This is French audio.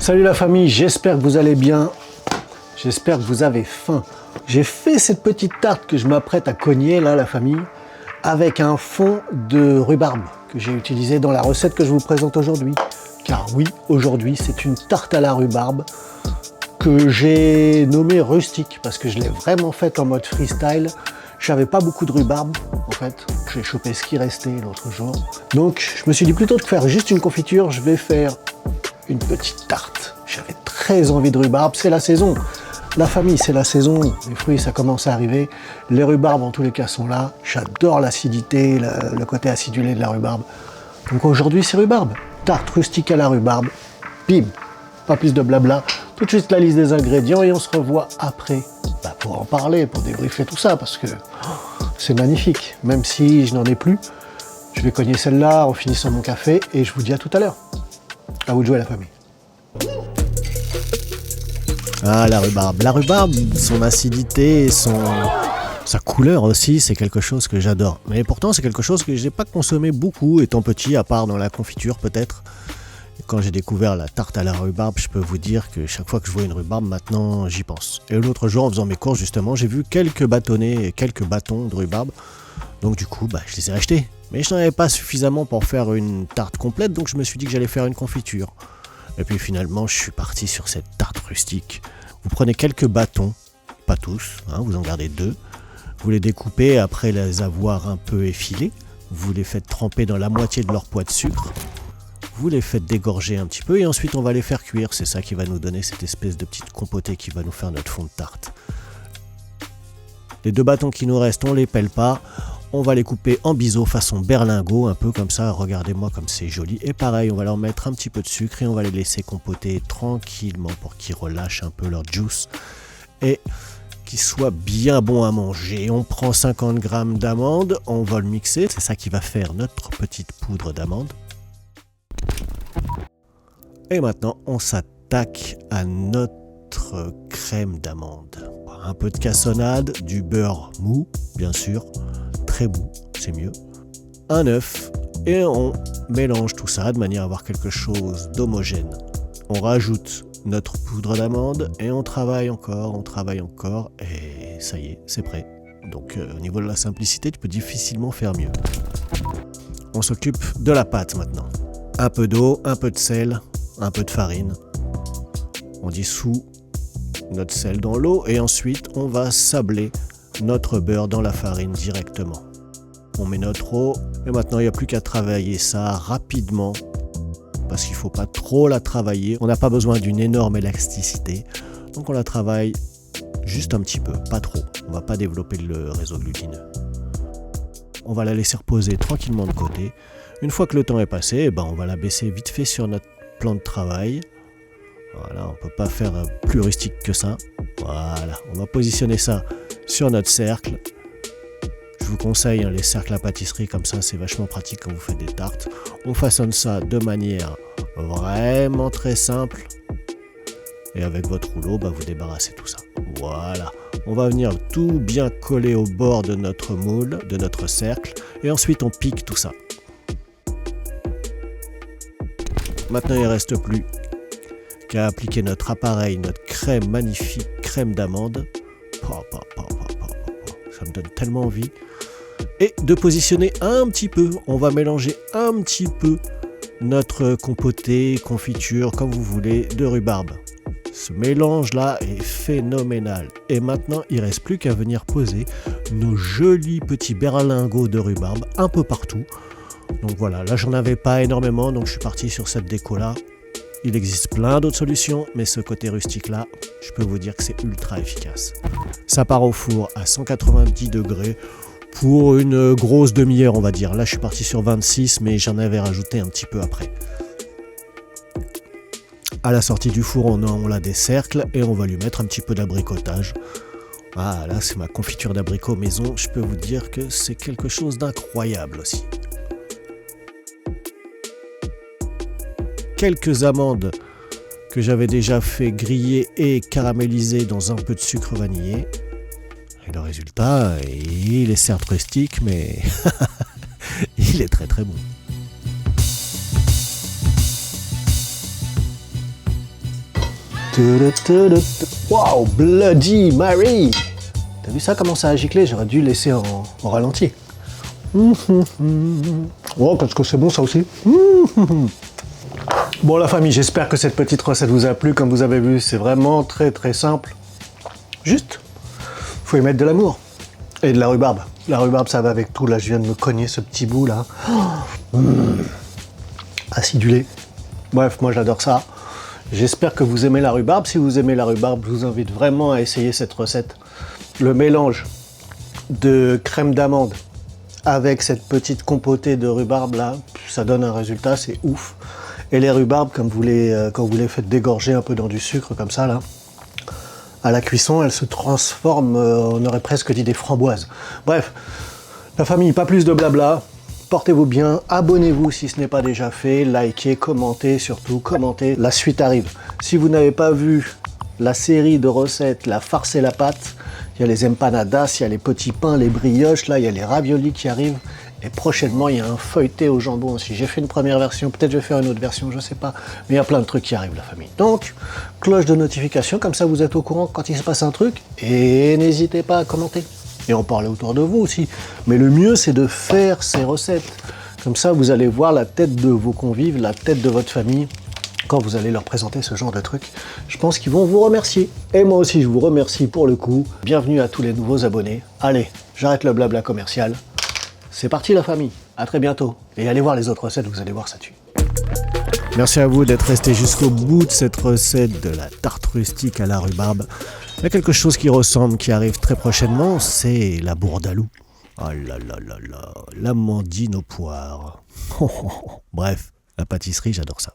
Salut la famille, j'espère que vous allez bien. J'espère que vous avez faim. J'ai fait cette petite tarte que je m'apprête à cogner là, la famille, avec un fond de rhubarbe que j'ai utilisé dans la recette que je vous présente aujourd'hui. Car oui, aujourd'hui, c'est une tarte à la rhubarbe que j'ai nommée rustique parce que je l'ai vraiment faite en mode freestyle. J'avais pas beaucoup de rhubarbe, en fait. J'ai chopé ce qui restait l'autre jour. Donc, je me suis dit, plutôt que de faire juste une confiture, je vais faire une petite tarte. J'avais très envie de rhubarbe, c'est la saison. La famille, c'est la saison. Les fruits, ça commence à arriver. Les rhubarbes, en tous les cas, sont là. J'adore l'acidité, le côté acidulé de la rhubarbe. Donc aujourd'hui, c'est rhubarbe. Tarte rustique à la rhubarbe. Bim. Pas plus de blabla. Tout de suite, la liste des ingrédients et on se revoit après. Pour en parler, pour débriefer tout ça, parce que c'est magnifique. Même si je n'en ai plus, je vais cogner celle-là en finissant mon café et je vous dis à tout à l'heure. À vous de jouer, la famille. Ah, la rhubarbe. La rhubarbe, son acidité, sa couleur aussi, c'est quelque chose que j'adore. Mais pourtant, c'est quelque chose que j'ai pas consommé beaucoup étant petit, à part dans la confiture peut-être. Quand j'ai découvert la tarte à la rhubarbe, je peux vous dire que chaque fois que je vois une rhubarbe, maintenant, j'y pense. Et l'autre jour, en faisant mes courses, justement, j'ai vu quelques bâtonnets et quelques bâtons de rhubarbe. Donc du coup, je les ai achetés. Mais je n'en avais pas suffisamment pour faire une tarte complète, donc je me suis dit que j'allais faire une confiture. Et puis finalement, je suis parti sur cette tarte rustique. Vous prenez quelques bâtons, pas tous, vous en gardez 2. Vous les découpez après les avoir un peu effilés. Vous les faites tremper dans la moitié de leur poids de sucre. Vous les faites dégorger un petit peu et ensuite on va les faire cuire. C'est ça qui va nous donner cette espèce de petite compotée qui va nous faire notre fond de tarte. Les 2 bâtons qui nous restent, on les pèle pas. On va les couper en biseau façon berlingot, un peu comme ça, regardez-moi comme c'est joli. Et pareil, on va leur mettre un petit peu de sucre et on va les laisser compoter tranquillement pour qu'ils relâchent un peu leur juice et qu'ils soient bien bons à manger. On prend 50 g d'amandes, on va le mixer, c'est ça qui va faire notre petite poudre d'amande. Et maintenant, on s'attaque à notre crème d'amande. Un peu de cassonade, du beurre mou, bien sûr. Très mou, c'est mieux. Un œuf et on mélange tout ça de manière à avoir quelque chose d'homogène. On rajoute notre poudre d'amande et on travaille encore et ça y est, c'est prêt. Donc au niveau de la simplicité, tu peux difficilement faire mieux. On s'occupe de la pâte maintenant. Un peu d'eau, un peu de sel, un peu de farine. On dissout notre sel dans l'eau et ensuite on va sabler notre beurre dans la farine directement. On met notre eau et maintenant il n'y a plus qu'à travailler ça rapidement parce qu'il ne faut pas trop la travailler. On n'a pas besoin d'une énorme élasticité, donc on la travaille juste un petit peu, pas trop. On ne va pas développer le réseau glutineux. On va la laisser reposer tranquillement de côté. Une fois que le temps est passé, on va la baisser vite fait sur notre plan de travail. Voilà, on ne peut pas faire plus rustique que ça. Voilà, on va positionner ça sur notre cercle. Je vous conseille les cercles à pâtisserie, comme ça c'est vachement pratique quand vous faites des tartes. On façonne ça de manière vraiment très simple. Et avec votre rouleau, vous débarrassez tout ça. Voilà, on va venir tout bien coller au bord de notre moule, de notre cercle. Et ensuite on pique tout ça. Maintenant il ne reste plus qu'à appliquer notre appareil, notre crème magnifique, crème d'amande. Ça me donne tellement envie. Et de positionner un petit peu, on va mélanger un petit peu notre compoté, confiture, comme vous voulez, de rhubarbe. Ce mélange-là est phénoménal. Et maintenant, il ne reste plus qu'à venir poser nos jolis petits berlingots de rhubarbe un peu partout. Donc voilà, là j'en avais pas énormément, donc je suis parti sur cette déco-là. Il existe plein d'autres solutions, mais ce côté rustique-là, je peux vous dire que c'est ultra efficace. Ça part au four à 190 degrés pour une grosse demi-heure, on va dire. Là, je suis parti sur 26, mais j'en avais rajouté un petit peu après. À la sortie du four, on la décercle et on va lui mettre un petit peu d'abricotage. Ah, là, c'est ma confiture d'abricot maison. Je peux vous dire que c'est quelque chose d'incroyable aussi. Quelques amandes que j'avais déjà fait griller et caraméliser dans un peu de sucre vanillé. Et le résultat, il est certes rustique, mais il est très très bon. Wow, Bloody Mary! T'as vu ça, comment ça a giclé? J'aurais dû laisser en ralenti. Oh, parce que c'est bon ça aussi. Bon la famille, j'espère que cette petite recette vous a plu. Comme vous avez vu, c'est vraiment très très simple. Juste, faut y mettre de l'amour et de la rhubarbe. La rhubarbe, ça va avec tout. Là, je viens de me cogner ce petit bout là. Acidulé. Bref, moi j'adore ça. J'espère que vous aimez la rhubarbe. Si vous aimez la rhubarbe, je vous invite vraiment à essayer cette recette. Le mélange de crème d'amande avec cette petite compotée de rhubarbe là, ça donne un résultat, c'est ouf. Et les rhubarbes, quand vous les faites dégorger un peu dans du sucre comme ça là, à la cuisson, elles se transforment, on aurait presque dit des framboises. Bref, la famille, pas plus de blabla. Portez-vous bien, abonnez-vous si ce n'est pas déjà fait, likez, commentez, surtout commentez. La suite arrive. Si vous n'avez pas vu la série de recettes, la farce et la pâte, il y a les empanadas, il y a les petits pains, les brioches, là il y a les raviolis qui arrivent. Et prochainement, il y a un feuilleté au jambon aussi. J'ai fait une première version, peut-être je vais faire une autre version, je sais pas. Mais il y a plein de trucs qui arrivent, la famille. Donc, cloche de notification, comme ça vous êtes au courant quand il se passe un truc. Et n'hésitez pas à commenter. Et en parler autour de vous aussi. Mais le mieux, c'est de faire ces recettes. Comme ça, vous allez voir la tête de vos convives, la tête de votre famille, quand vous allez leur présenter ce genre de trucs. Je pense qu'ils vont vous remercier. Et moi aussi, je vous remercie pour le coup. Bienvenue à tous les nouveaux abonnés. Allez, j'arrête le blabla commercial. C'est parti la famille. À très bientôt. Et allez voir les autres recettes, vous allez voir, ça tue. Merci à vous d'être resté jusqu'au bout de cette recette de la tarte rustique à la rhubarbe. Il y a quelque chose qui ressemble, qui arrive très prochainement, c'est la bourdaloue. Oh là là là là, l'amandine aux poires. Bref, la pâtisserie, j'adore ça.